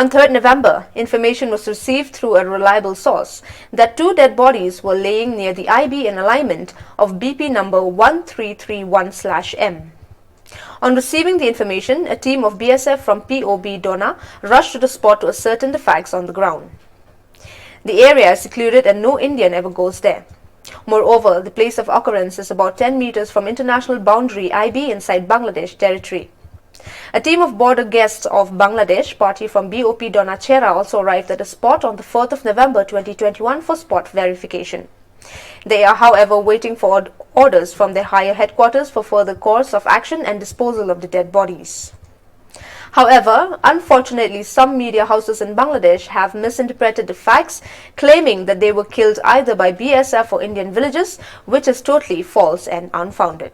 On 3rd November, information was received through a reliable source that 2 dead bodies were laying near the IB in alignment of BP number 1331/M. On receiving the information, a team of BSF from POB Dona rushed to the spot to ascertain the facts on the ground. The area is secluded and no Indian ever goes there. Moreover, the place of occurrence is about 10 meters from international boundary IB inside Bangladesh territory. A team of border guests of Bangladesh party from BOP Donachera also arrived at the spot on the 4th of November 2021 for spot verification. They are, however, waiting for orders from their higher headquarters for further course of action and disposal of the dead bodies. However, unfortunately, some media houses in Bangladesh have misinterpreted the facts, claiming that they were killed either by BSF or Indian villagers, which is totally false and unfounded.